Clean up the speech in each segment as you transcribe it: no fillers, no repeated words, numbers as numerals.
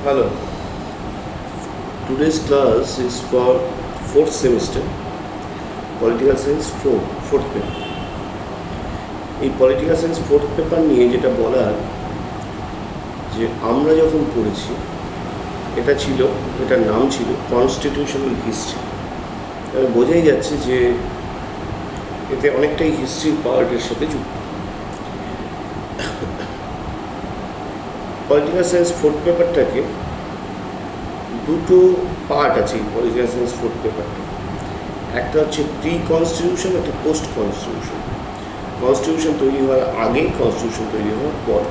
Hello. Today's class is for fourth semester, Political Science fourth paper. এই political science fourth paper নিয়ে যেটা বলার যে আমরা যখন পড়েছি এটার নাম ছিল কনস্টিটিউশনাল হিস্ট্রি। বোঝাই যাচ্ছে যে এতে অনেকটাই হিস্ট্রির পার্টের সাথে যুক্ত। পলিটিক্যাল সায়েন্স ফোর্থ পেপারটাকে দুটো পার্ট আছে এই পলিটিক্যাল সায়েন্স ফোর্থ পেপারটা। একটা হচ্ছে প্রি কনস্টিটিউশন, একটা পোস্ট কনস্টিটিউশন। কনস্টিটিউশন তৈরি হওয়ার আগে, কনস্টিটিউশন তৈরি হওয়ার পর।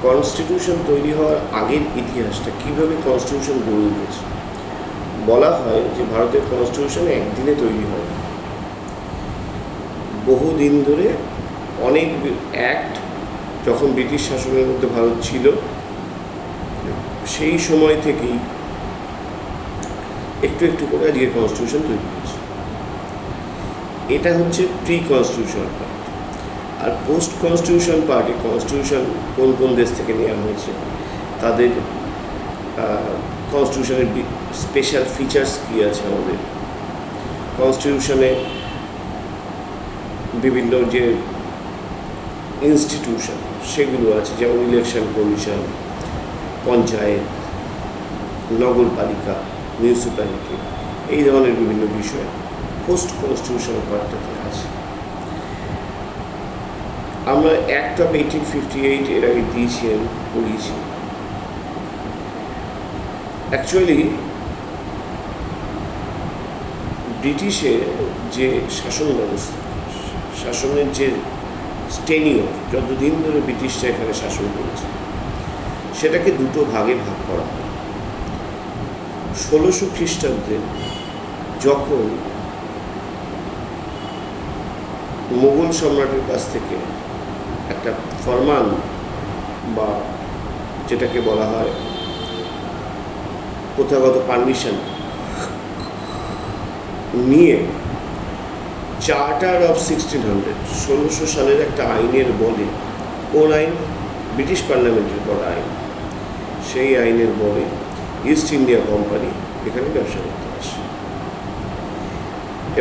কনস্টিটিউশন তৈরি হওয়ার আগের ইতিহাসটা, কীভাবে কনস্টিটিউশন গড়ে উঠেছে। বলা হয় যে ভারতের কনস্টিটিউশন একদিনে তৈরি হয়, বহুদিন ধরে অনেক অ্যাক্ট, যখন ব্রিটিশ শাসনের মধ্যে ভারত ছিল সেই সময় থেকেই একটু একটু করে আজকে কনস্টিটিউশন তৈরি হয়েছে। এটা হচ্ছে প্রি কনস্টিটিউশন পার্ট। আর পোস্ট কনস্টিটিউশন পার্টে কনস্টিটিউশন কোন কোন দেশ থেকে নেওয়া হয়েছে, তাদের কনস্টিটিউশনের স্পেশাল ফিচার্স কী আছে, আমাদের কনস্টিটিউশনে বিভিন্ন যে ইনস্টিটিউশন সেগুলো আছে, যেমন ইলেকশন কমিশন, পঞ্চায়েত, নগরপালিকা, মিউনিসিপ্যালিটি, এই ধরনের বিভিন্ন বিষয় পোস্ট কনস্টিটিউশন পার্টটাতে আছে। আমরা অ্যাক্ট অফ 1858 এর আগে দিয়েছি, আমি পড়িয়েছি। অ্যাকচুয়ালি ব্রিটিশের যে শাসন ব্যবস্থা, শাসনের যে টেনিওর, যতদিন ধরে ব্রিটিশরা এখানে শাসন করেছে, সেটাকে দুটো ভাগে ভাগ করা হয়। 1600 খ্রিস্টাব্দে যখন মোগল সম্রাটের কাছ থেকে একটা ফরমান, বা যেটাকে বলা হয় প্রথাগত পারমিশন নিয়ে, চার্টার অফ 1600 সালের একটা আইনের বলে, কোন আইন? ব্রিটিশ পার্লামেন্টের করা আইন। সেই আইনের বলে ইস্ট ইন্ডিয়া কোম্পানি এখানে ব্যবসা করতে আসে,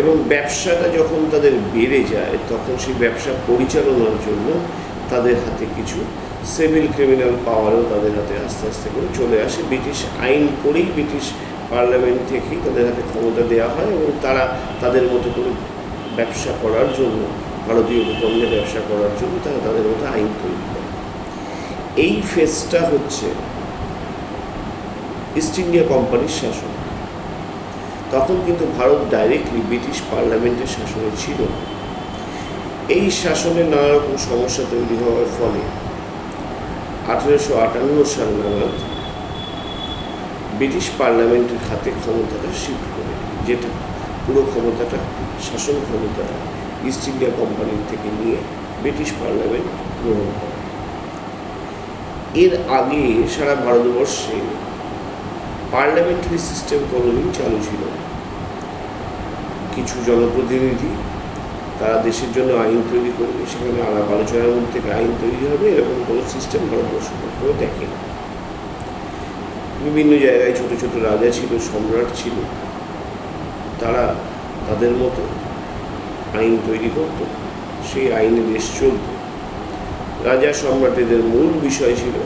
এবং ব্যবসাটা যখন তাদের বেড়ে যায়, তখন সেই ব্যবসা পরিচালনার জন্য তাদের হাতে কিছু সিভিল ক্রিমিনাল পাওয়ারও তাদের হাতে আস্তে আস্তে করে চলে আসে। ব্রিটিশ আইন করেই, ব্রিটিশ পার্লামেন্ট থেকেই তাদের হাতে ক্ষমতা দেওয়া হয়, এবং তারা তাদের মতো করে ব্যবসা করার জন্য, ভারতীয় উপকণ্ডে ব্যবসা করার জন্য তারা তাদের মতো আইন তৈরি করে। এই ফেজটা হচ্ছে ইস্ট ইন্ডিয়া কোম্পানির শাসন। তখন কিন্তু ভারত ডাইরেক্টলি ব্রিটিশ পার্লামেন্টের শাসনে ছিল। এই শাসনে নানা রকম সমস্যা তৈরি হওয়ার ফলে 1858 সাল নাগাদ ব্রিটিশ পার্লামেন্টের হাতে ক্ষমতাটা শিফট করে, যেটা পুরো ক্ষমতাটা, শাসন ক্ষমতাটা ইস্ট ইন্ডিয়া কোম্পানির থেকে নিয়ে ব্রিটিশ পার্লামেন্ট গ্রহণ করে। এর আগে সারা ভারতবর্ষে পার্লামেন্টারি সিস্টেম কোনোদিন চালু ছিল। কিছু জনপ্রতিনিধি তারা দেশের জন্য আইন তৈরি করবে, সেখানে আলাপ আলোচনার মধ্যে থেকে আইন তৈরি হবে, এরকম কোনো সিস্টেম ভারতবর্ষ কখনো দেখেনি। বিভিন্ন জায়গায় ছোট ছোট রাজা ছিল, সম্রাট ছিল, তারা তাদের মতো আইন তৈরি করত, সেই আইনে দেশ চলত। রাজা সম্রাটেদের মূল বিষয় ছিল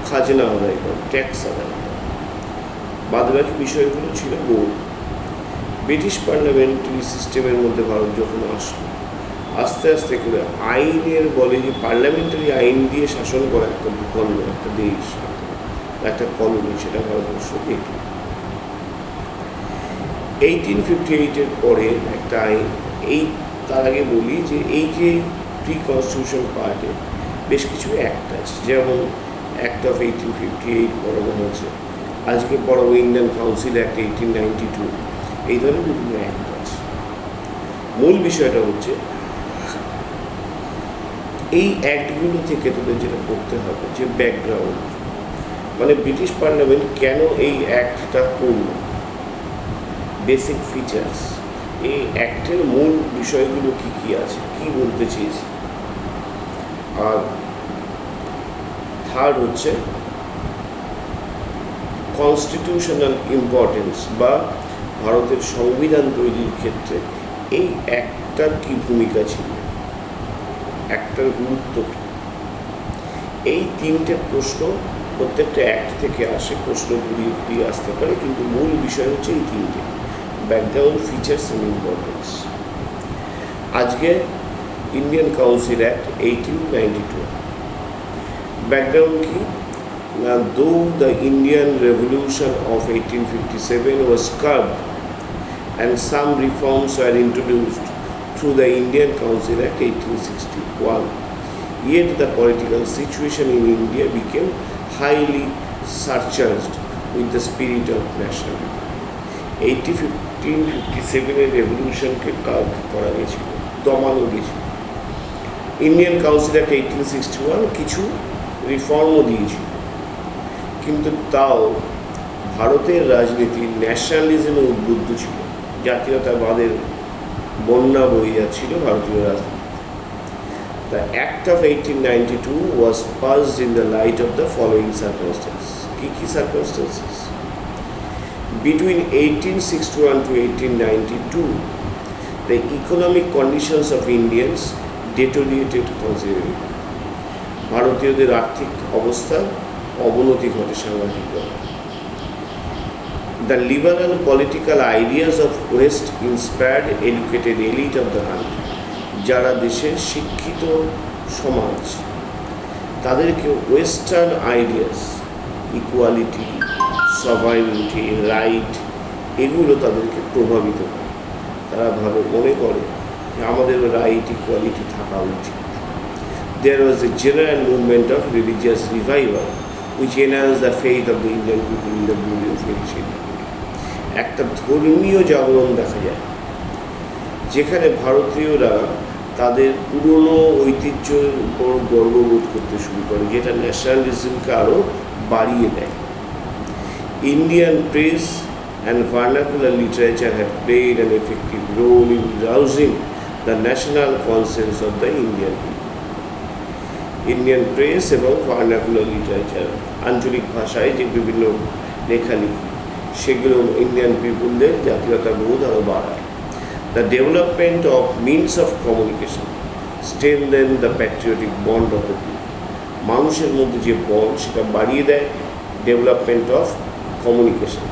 খাজনা আদায় করা, ট্যাক্স আদায় করা। বাদবাকি বিষয়গুলো ছিল গৌণ। ব্রিটিশ পার্লামেন্টারি সিস্টেমের মধ্যে ভারত যখন আসলো, আস্তে আস্তে করে আইনের বলে, যে পার্লামেন্টারি আইন দিয়ে শাসন করা একটা ভূখণ্ড, একটা দেশ, একটা কলোনি, সেটা ভারতবর্ষ দেখল। 1858 পরে একটা আইন, তার আগে বলি যে এই যে প্রি কনস্টিটিউশন পার্টে বেশ কিছু অ্যাক্ট আছে, যেমন অ্যাক্ট অফ 1858 পড়ানো হয়েছে, আজকে পড়াবো ইন্ডিয়ান কাউন্সিল অ্যাক্ট 1892, এই ধরনের বিভিন্ন অ্যাক্ট আছে। মূল বিষয়টা হচ্ছে এই অ্যাক্টগুলো থেকে তোদের যেটা করতে হবে, যে ব্যাকগ্রাউন্ড, মানে ব্রিটিশ পার্লামেন্ট কেন এই অ্যাক্টটা করল, বেসিক ফিচার্স, এই অ্যাক্টের মূল বিষয়গুলো কী কী আছে, কী বলতে চেয়েছি। আর থার্ড হচ্ছে কনস্টিটিউশনাল ইম্পর্টেন্স বা ভারতের সংবিধান তৈরির ক্ষেত্রে এই একটার কি ভূমিকা ছিল, একটার গুরুত্ব কী, এই তিনটে প্রশ্ন প্রত্যেকটা অ্যাক্ট থেকে আসে, প্রশ্ন ঘুরিয়ে ঘুরিয়ে আসতে পারে, কিন্তু মূল বিষয় হচ্ছে এই তিনটে: ব্যাকগ্রাউন্ড, ফিচার্স অ্যান্ড ইম্পর্টেন্স। আজকে ইন্ডিয়ান কাউন্সিল অ্যাক্ট 1892। ব্যাকগ্রাউন্ড কি? Though the Indian Revolution of 1857 was curbed and some reforms were introduced through the Indian Council Act 1861, yet the political situation in India became highly surcharged with the spirit of nationalism. 1857 রেভলিউশনকে curve করা গেছিল, দমানো গেছিল। Indian council act 1861 কিছু রিফর্মও দিয়েছিল, কিন্তু তাও ভারতের রাজনীতি ন্যাশনালিজমে উদ্বুদ্ধ ছিল, জাতীয়তাবাদের বন্যা বয়ে যাচ্ছিল ভারতীয় রাজনীতি। The Act of 1892 was passed in the light of the following circumstances. Key circumstances? Between 1861 to 1892, the economic conditions of Indians deteriorated considerably. ভারতীয়দের আর্থিক অবস্থার অবনতি ঘটে সাংঘাতিকভাবে। The liberal political ideas of West inspired educated elite of the country. যারা দেশের শিক্ষিত সমাজ, তাদেরকে ওয়েস্টার্ন আইডিয়াস, ইকুয়ালিটি, সভারেনিটি, রাইট, এগুলো তাদেরকে প্রভাবিত করে। তারা মনে করে যে আমাদের রাইট, ইকুয়ালিটি থাকা উচিত। There was a general movement of religious revival which enhanced the faith of the Indian people in the glory of ancient India. একটা ধর্মীয় জাগরণ দেখা যায়, যেখানে ভারতীয়রা তাদের পুরনো ঐতিহ্যের উপর গর্ববোধ করতে শুরু করে, যেটা ন্যাশনালিজমকে আরও বাড়িয়ে দেয়। Indian press and vernacular literature had played an effective role in rousing the national conscience of the Indian people. Indian press এবং ভার্নাকুলার লিটারেচার, আঞ্চলিক ভাষায় যে বিভিন্ন লেখালেখি, সেগুলো ইন্ডিয়ান পিপুলদের জাতীয়তাবোধ আরও বাড়ায়। The development of means of communication strengthen the patriotic bond of the people. মানুষের মধ্যে যে বন্ড, সেটা বাড়িয়ে দেয় development of communication.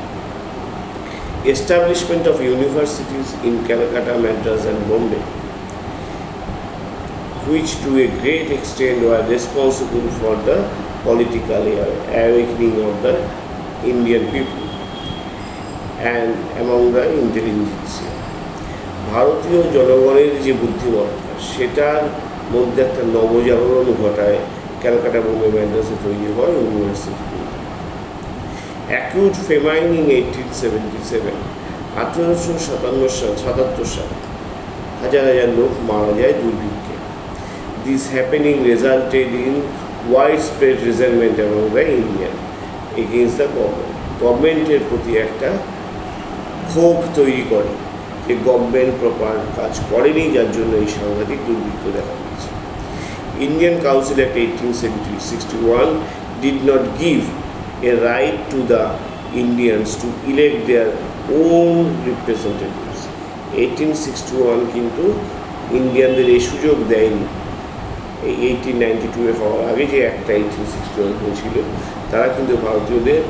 Establishment of universities in Calcutta, Madras and Bombay, which to a great extent were responsible for the political awakening of the Indian people and among the intelligentsia. ভারতীয় জনগণের যে বুদ্ধিমত্তা, সেটার মধ্যে একটা নবজাগরণ ঘটায় ক্যালকাটা, বোম্বে, মাদ্রাসে তৈরি হয় ইউনিভার্সিটি। অ্যাকিউট ফেমাইন ইন 1877, 1877 সালে হাজার হাজার লোক মারা যায় দুর্ভিক্ষে। This happening resulted in widespread resentment among the Indian against the government. গভর্নমেন্টের প্রতি একটা ক্ষোভ তৈরি করে যে গভর্নমেন্ট প্রপার কাজ করেনি, যার জন্য এই সাংঘাতিক দুর্ভিক্ষ দেখা দিয়েছে। Indian Council Act 1861 did not give a right to the Indians to elect their own representatives. 1861 কিন্তু ইন্ডিয়ানদের এই সুযোগ দেয়নি। এই 1892 হওয়ার আগে যে একটা 1861 হয়েছিল, তারা কিন্তু ভারতীয়দের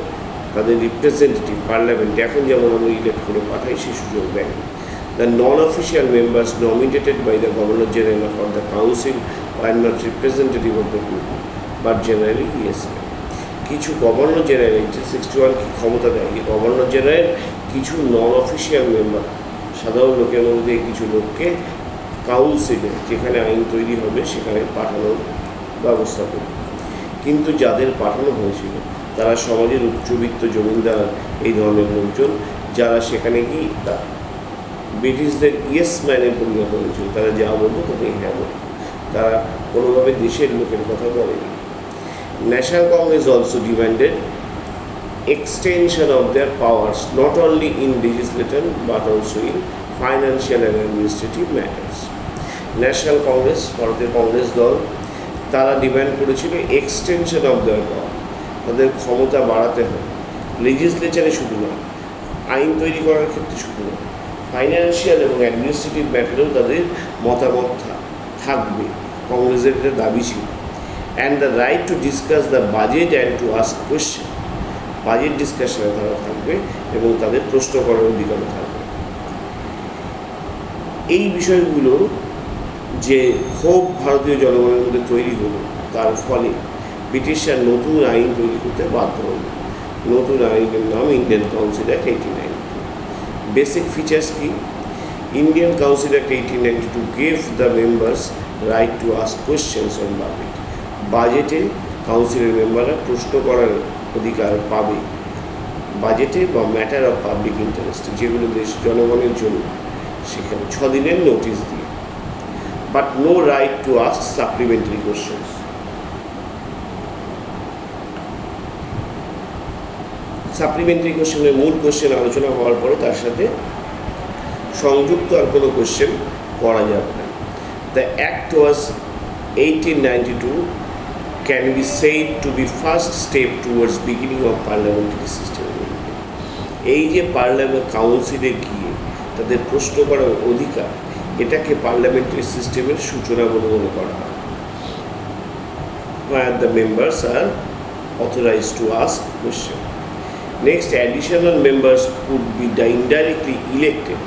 তাদের রিপ্রেজেন্টেটিভ পার্লামেন্টে এখন যেমন আমরা ইলেক্ট করে পাঠাই, সেই সুযোগ দেয়নি। The non official members nominated by the governor general of the council are not representative of the people but generally yes. কিছু গভর্নর জেনারেল 1861 কি ক্ষমতা দেয়, গভর্নর জেনারেল কিছু নন অফিসিয়াল মেম্বার, সাধারণ লোকের মধ্যে কিছু লোককে কাউন্সিলে, যেখানে আইন তৈরি হবে সেখানে পাঠানোর ব্যবস্থা করবে। কিন্তু যাদের পাঠানো হয়েছিল তারা সমাজের উচ্চবিত্ত জমিদার, এই ধরনের লোকজন, যারা সেখানে কি ব্রিটিশদের ইয়েস ম্যানে পরিণত হয়েছিল। তারা যা বলতো তাদের হ্যাঁ বলতো, তারা কোনোভাবে দেশের লোকের কথা বলেনি। National Congress also demanded extension of their powers not only in legislative but also in financial and administrative matters. National Congress, ভারতের কংগ্রেস দল, তারা ডিমান্ড করেছিল এক্সটেনশন অফ দেয়ার পাওয়ার, তাদের ক্ষমতা বাড়াতে হবে লেজিসলেচারে শুধু নয়, আইন তৈরি করার ক্ষেত্রে শুধু নয়, ফাইন্যান্সিয়াল এবং অ্যাডমিনিস্ট্রেটিভ ম্যাটারেও তাদের মতামত থাকবে, কংগ্রেসের এটা দাবি ছিল। And the right to discuss the budget and to ask question, budget ডিসকাশনে তারা থাকবে এবং তাদের প্রশ্ন করার অধিকারও থাকবে। এই বিষয়গুলো যে ক্ষোভ ভারতীয় জনগণের মধ্যে তৈরি হলো, তার ফলে ব্রিটিশরা নতুন আইন তৈরি করতে বাধ্য হলো। নতুন আইনের নাম Indian council act 1892। Basic features কি? Indian council act 1892 gave the members right to ask questions on budget. বাজেটে কাউন্সিলের মেম্বাররা প্রশ্ন করার অধিকার পাবে বাজেটে বা ম্যাটার অফ পাবলিক ইন্টারেস্ট, যেগুলো দেশ জনগণের জন্য, সেখানে 6 দিনের নোটিশ দিয়ে। But no right to ask supplementary questions. Supplementary কোয়েশ্চেনের মূল কোয়েশ্চেন আলোচনা হওয়ার পরে তার সাথে সংযুক্ত আর কোনো কোয়েশ্চেন করা যাবে না। The act was 1892 can be said to be first step towards beginning of parliamentary system. এই যে পার্লামেন্ট কাউন্সিলে গিয়ে তাদের প্রশ্ন করার অধিকার, এটাকে পার্লামেন্টারি সিস্টেমের সূচনা বলে মনে করা হয়। Where the members are authorized to ask question. Next, additional members could be indirectly elected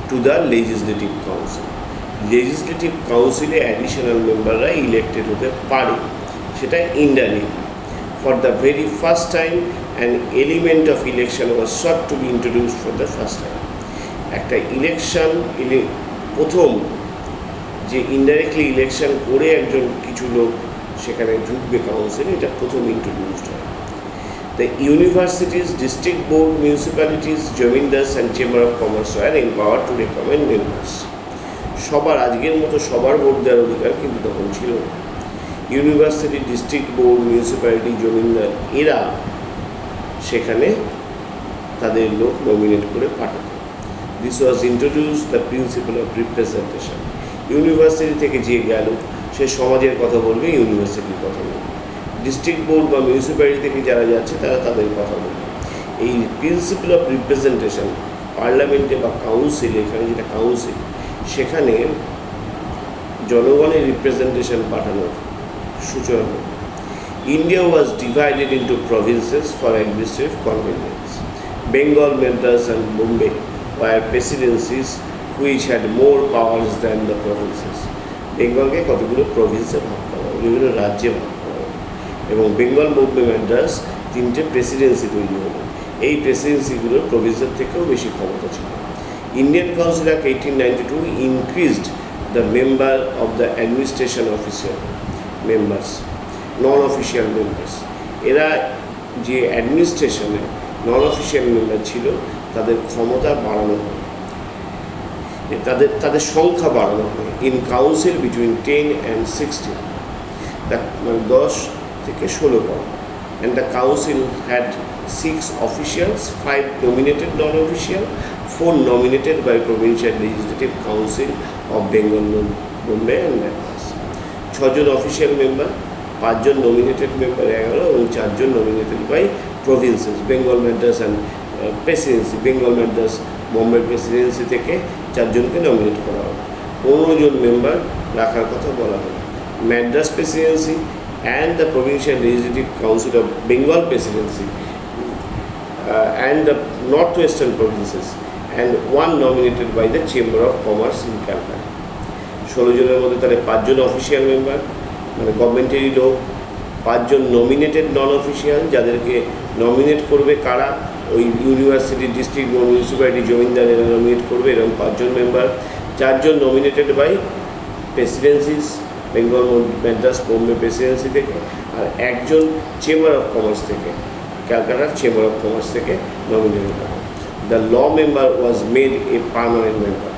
to the legislative council. Legislative council A additional memberরা elected হতে পারে, সেটা indirectly. For the very first time, an element of election was sought to be introduced for the first time. একটা election প্রথম যে indirectly election করে একজন কিছু লোক সেখানে ঢুকবে কাউন্সিলে, এটা প্রথম ইন্ট্রোডিউসড হয়। The universities, district board, municipalities, জমিন্দার্স and chamber of commerce were empowered to recommend members. সবার আজকের মতো সবার ভোট দেওয়ার অধিকার কিন্তু তখন ছিল না। University, district board, municipality, zamindar এরা সেখানে তাদের লোক নমিনেট করে পাঠাতো। This was introduce the principal of representation. University থেকে যে গেল সে সমাজের কথা বলবে, ইউনিভার্সিটির কথা বলবে। ডিস্ট্রিক্ট বোর্ড বা মিউনিসিপ্যালিটি থেকে যারা যাচ্ছে তারা তাদের কথা বলবে। এই প্রিন্সিপাল অফ রিপ্রেজেন্টেশন পার্লামেন্টে বা কাউন্সিলে, এখানে যেটা কাউন্সিল, সেখানে জনগণের রিপ্রেজেন্টেশন পাঠানোর সূচনা হল। India was divided into provinces for administrative convenience. Bengal, Madras and Bombay were presidencies which had more powers than the provinces. বেঙ্গলকে কতগুলো প্রভিন্সে ভাগ করা হলো, বিভিন্ন রাজ্যে ভাগ করা হলো, এবং বেঙ্গল, বোম্বে, মাদ্রাস 3টে প্রেসিডেন্সি তৈরি হলো। এই প্রেসিডেন্সিগুলোর প্রভিন্সের থেকেও বেশি ক্ষমতা ছিল। Indian Council Act 1892 increased the member of the administration official members, non-official members. এরা যে অ্যাডমিনিস্ট্রেশনে নন অফিসিয়াল মেম্বার ছিল তাদের ক্ষমতা বাড়ানো হয়, তাদের সংখ্যা বাড়ানো হয়। ইন কাউন্সিল বিটুইন 10 and 16, মানে 10 থেকে 16 পদ। And the council had 6 officials, 5 nominated non-official, 4 nominated by Provincial Legislative Council of Bengal, Bombay and Madras. 6 জন অফিসিয়াল মেম্বার, 5 জন নমিনেটেড মেম্বার 11 এবং 4 জন nominated by provinces, Bengal, Madras and presidency. Bengal, Madras, Bombay presidency থেকে 4 জনকে nominate করা হবে। 15 জন মেম্বার রাখার কথা বলা হবে। Madras Presidency and the Provincial Legislative Council of Bengal Presidency and the northwestern provinces, and 1 nominated by the Chamber of Commerce in Calcutta. 16 জনের মধ্যে তাহলে 5 জন অফিসিয়াল মেম্বার, মানে গভর্নমেন্টেরই লোক, 5 জন নমিনেটেড নন অফিসিয়াল, যাদেরকে নমিনেট করবে কারা, ওই university, district board, municipality, zamindar এরা নমিনেট করবে, এরকম 5 জন মেম্বার। 4 জন nominated by presidencies, Bengal, Madras, Bombay presidency থেকে, আর 1 জন চেম্বার অফ কমার্স থেকে, ক্যালকাটার চেম্বার অফ কমার্স থেকে নমিনেট করা। The law member was made a permanent member,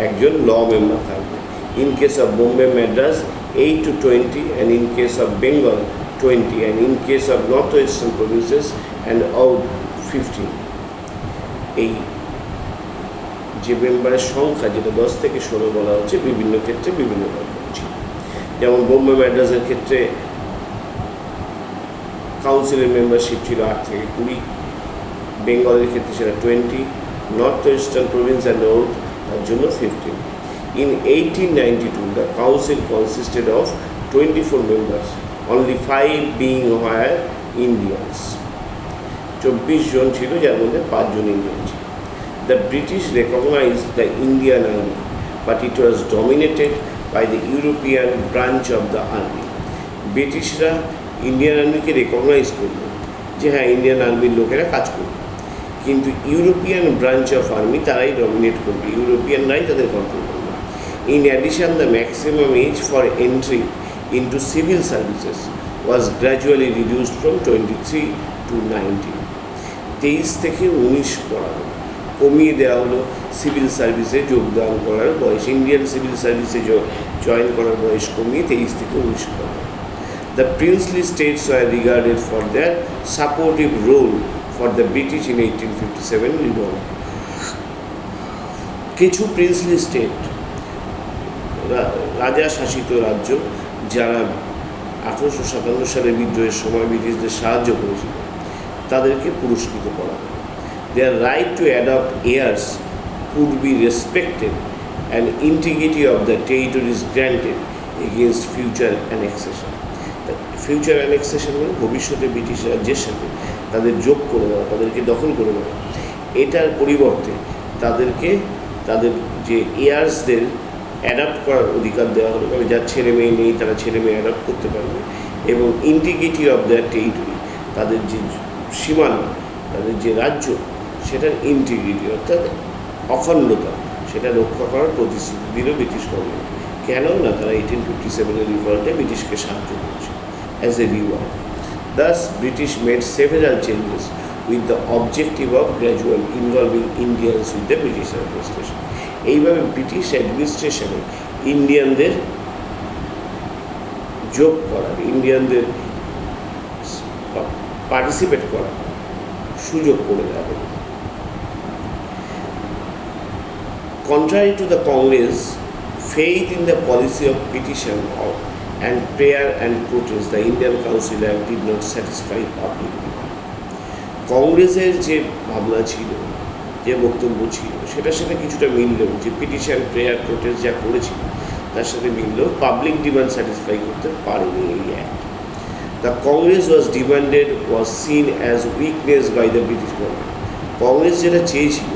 একজন ল মেম্বার থাকবে। In case of Bombay, Madras 8 to 20, and in case of Bengal 20, and in case of northwestern provinces and out 15. এই যে মেম্বারের সংখ্যা, যেটা 10 থেকে 16 বলা হচ্ছে, বিভিন্ন ক্ষেত্রে বিভিন্ন রকম ছিল। যেমন বোম্বে, মাদ্রাসের ক্ষেত্রে কাউন্সিলের মেম্বারশিপ ছিল 8 থেকে 20, বেঙ্গলের ক্ষেত্রে সেটা 20, north western Province and north তার জন্য 15। In 1892, the council consisted of 24 members, only 5 being were Indians. 24 জন ছিল, যার মধ্যে 5 জন ইন্ডিয়ান ছিল। The British recognized the Indian Army, but it was dominated by the European branch of the army. ব্রিটিশরা Indian আর্মিকে recognise করল যে হ্যাঁ ইন্ডিয়ান আর্মির লোকেরা কাজ করবে, কিন্তু ইউরোপিয়ান ব্রাঞ্চ অফ আর্মি তারাই ডমিনেট করবে, ইউরোপিয়ানরাই তাদের কন্ট্রোল করবে। In addition, the maximum age for entry into civil services was gradually reduced from 23 to 19। 23 থেকে 19 করা হলো, কমিয়ে দেওয়া হলো সিভিল সার্ভিসে যোগদান করার বয়স, ইন্ডিয়ান সিভিল সার্ভিসে জয়েন করার বয়স কমিয়ে 23 থেকে 19 করা হলো। The princely states were regarded for their supportive role for the British in 1857 revolt. কিছু প্রিন্সলি স্টেট, রাজা শাসিত রাজ্য, যারা 1857 সালের বিদ্রোহের সময় ব্রিটিশদের সাহায্য করেছিল, তাদেরকে পুরস্কৃত করা হয়। Their right to adopt heirs could be respected and integrity of the territories granted against future annexation. Future annexation মানে ভবিষ্যতে ব্রিটিশ রাজ্যের সাথে তাদের যোগ করে দেওয়া, তাদেরকে দখল করে দেওয়া, এটার পরিবর্তে তাদেরকে তাদের যে এয়ার্সদের অ্যাডাপ্ট করার অধিকার দেওয়া হলো, মানে যার ছেলে মেয়ে নেই তারা ছেলে মেয়ে অ্যাডাপ্ট করতে পারবে, এবং ইন্টিগ্রিটি অফ দ্যার টেরিটরি, তাদের যে সীমানা, তাদের যে রাজ্য, সেটার ইন্টিগ্রিটি অর্থাৎ অখণ্ডতা, সেটা রক্ষা করার প্রতিশ্রুতি দিল ব্রিটিশ গভর্নমেন্ট। কেন না তারা 1857 রিভল্টে ব্রিটিশকে সাহায্য করেছে as a reward. Thus, British made several changes with the objective of gradual involving Indians with the British administration. এইভাবে ব্রিটিশ অ্যাডমিনিস্ট্রেশনে ইন্ডিয়ানদের যোগ করার, ইন্ডিয়ানদের পার্টিসিপেট করার সুযোগ করে দেওয়া হবে। Contrary to the Congress, faith in the policy of petition and prayer and protest, the Indian Council Act did not satisfy public demand. কংগ্রেসের যে ভাবনা ছিল, যে বক্তব্য ছিল, সেটার সাথে কিছুটা মিললেও, যে পিটিশন প্রেয়ার প্রোটেস্ট যা করেছিল তার সাথে মিললেও পাবলিক ডিমান্ড স্যাটিসফাই করতে পারেনি এই act. The Congress was seen as weakness by the British government. Congress যেটা চেয়েছিল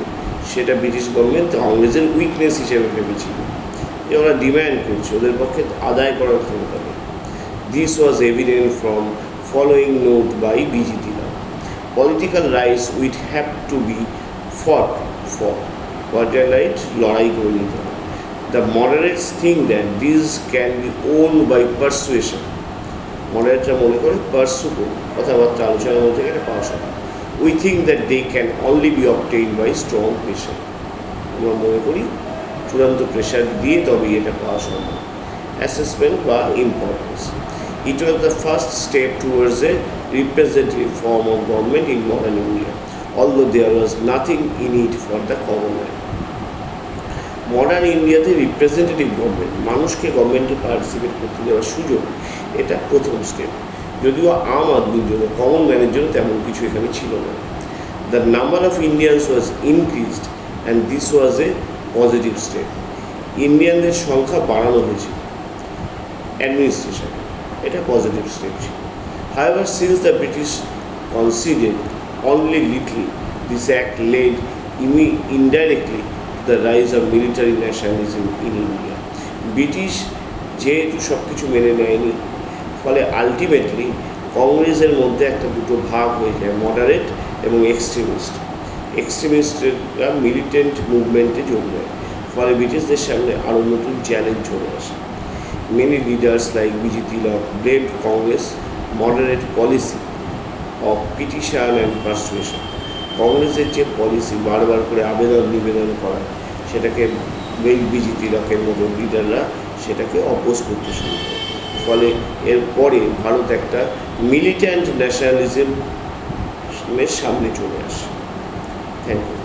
সেটা ব্রিটিশ গভর্নমেন্ট কংগ্রেসের উইকনেস হিসেবে ভেবেছিল, যে ওরা ডিম্যান্ড করছে, ওদের পক্ষে আদায় করার ক্ষমতা নেই। This was evident from following note by B G Tilak: political rights will have to be fought for, ওয়াটার রাইট লড়াই করে নিতে হবে। The moderates think that this can be won by persuasion. মডারেটরা মনে করে পারসু করে, কথাবার্তা আলোচনার মধ্যে এটা পাওয়া সম্ভব। We think that they can only be obtain by strong pressure. আমরা মনে করি চূড়ান্ত প্রেশার দিয়ে তবেই এটা পাওয়া সম্ভব। অ্যাসেসমেন্ট বা importance: it was the first step towards a representative form of government in modern India, although there was nothing in it for the common man. Modern ইন্ডিয়াতে রিপ্রেজেন্টেটিভ গভর্নমেন্ট, মানুষকে গভর্নমেন্টে পার্টিসিপেট করতে দেওয়ার সুযোগ, এটা প্রথম স্টেপ। যদিও আম আদমির জন্য, কমন ম্যানের জন্য তেমন কিছু এখানে ছিল না। The number of Indians was increased and this was a positive step. ইন্ডিয়ানদের সংখ্যা বাড়ানো হয়েছিল অ্যাডমিনিস্ট্রেশন, এটা পজিটিভ স্টেপ ছিল। However, since the British conceded only little, this act led indirectly to the rise of military nationalism in India. British যেহেতু সব কিছু মেনে নেয়নি, ফলে আলটিমেটলি কংগ্রেসের মধ্যে একটা দুটো ভাগ হয়ে যায়, মডারেট এবং এক্সট্রিমিস্ট। এক্সট্রিমিস্টরা মিলিটেন্ট মুভমেন্টে যোগ দেয়, ফলে ব্রিটিশদের সামনে আরও নতুন চ্যালেঞ্জ চলে আসে। Many leaders like busy Tilak blamed Congress moderate policy of petition and persuasion. কংগ্রেসের যে পলিসি বারবার করে আবেদন নিবেদন করা, সেটাকে বিজি তিলকের মতো লিডাররা সেটাকে অপোজ করতে শুরু করে, ফলে এরপরে ভারত একটা মিলিট্যান্ট ন্যাশনালিজমের সামনে চলে আসে। Thank you.